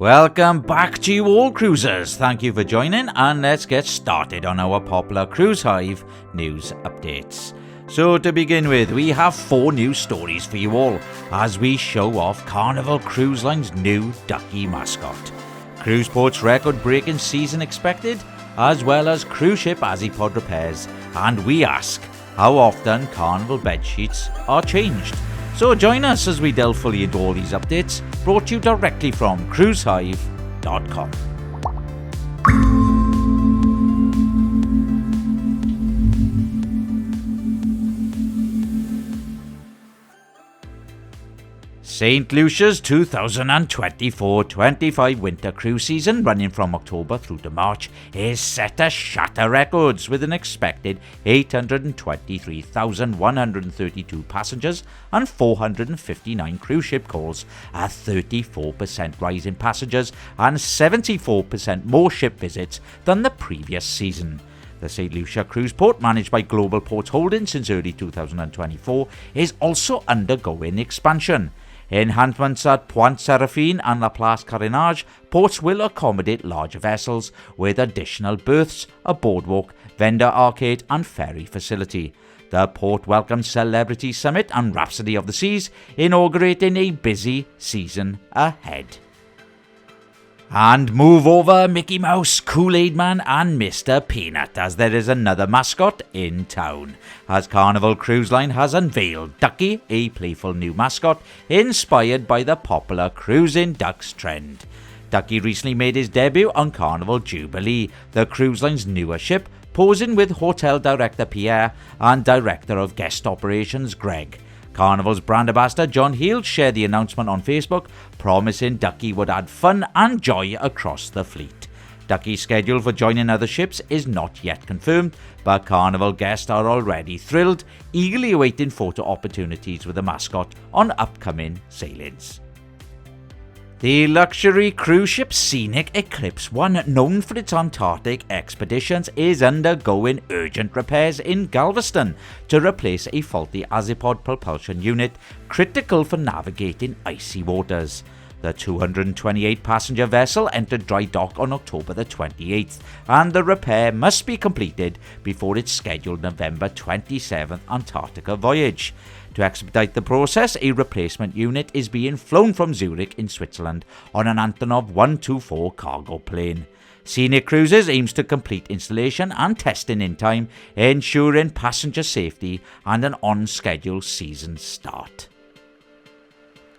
Welcome back to you all, cruisers. Thank you for joining, and let's get started on our popular Cruise Hive news updates. So to begin with, we have 4 news stories for you all as we show off Carnival Cruise Line's new Ducky mascot, cruise port's record-breaking season expected, as well as cruise ship azipod repairs, and we ask how often Carnival bed sheets are changed. So join us as we delve fully into all these updates, brought to you directly from cruisehive.com. St. Lucia's 2024-25 winter cruise season, running from October through to March, is set to shatter records with an expected 823,132 passengers and 459 cruise ship calls, a 34% rise in passengers and 74% more ship visits than the previous season. The St. Lucia cruise port, managed by Global Ports Holdings since early 2024, is also undergoing expansion. Enhancements at Point Serafine and La Place Carénage ports will accommodate larger vessels with additional berths, a boardwalk, vendor arcade and ferry facility. The port welcomes Celebrity Summit and Rhapsody of the Seas, inaugurating a busy season ahead. And move over Mickey Mouse, Kool-Aid Man and Mr. Peanut, as there is another mascot in town, as Carnival Cruise Line has unveiled Ducky, a playful new mascot inspired by the popular cruising ducks trend. Ducky recently made his debut on Carnival Jubilee, the cruise line's newer ship, posing with hotel director Pierre and director of guest operations Greg. Carnival's brand ambassador John Hill shared the announcement on Facebook, promising Ducky would add fun and joy across the fleet. Ducky's schedule for joining other ships is not yet confirmed, but Carnival guests are already thrilled, eagerly awaiting photo opportunities with the mascot on upcoming sailings. The luxury cruise ship Scenic Eclipse One, known for its Antarctic expeditions, is undergoing urgent repairs in Galveston to replace a faulty azipod propulsion unit critical for navigating icy waters. The 228-passenger vessel entered dry dock on October the 28th, and the repair must be completed before its scheduled November 27th Antarctica voyage. To expedite the process, a replacement unit is being flown from Zurich in Switzerland on an Antonov 124 cargo plane. Scenic Cruises aims to complete installation and testing in time, ensuring passenger safety and an on-schedule season start.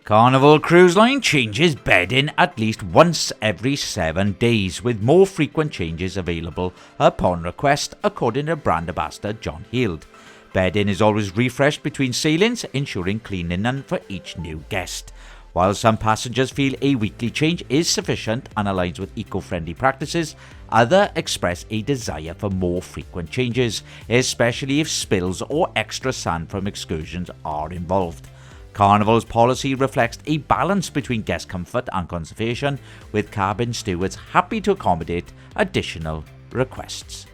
Carnival Cruise Line changes bedding at least once every 7 days, with more frequent changes available upon request, according to brand ambassador John Hield. Bedding is always refreshed between sailings, ensuring cleaning for each new guest. While some passengers feel a weekly change is sufficient and aligns with eco-friendly practices, others express a desire for more frequent changes, especially if spills or extra sand from excursions are involved. Carnival's policy reflects a balance between guest comfort and conservation, with cabin stewards happy to accommodate additional requests.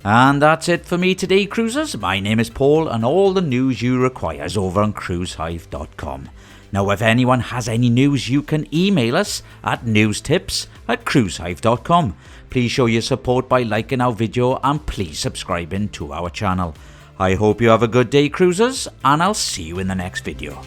And that's it for me today, cruisers. My name is Paul, and all the news you require is over on cruisehive.com. Now, if anyone has any news, you can email us at newstips@cruisehive.com. Please show your support by liking our video and please subscribing to our channel. I hope you have a good day, cruisers, and I'll see you in the next video.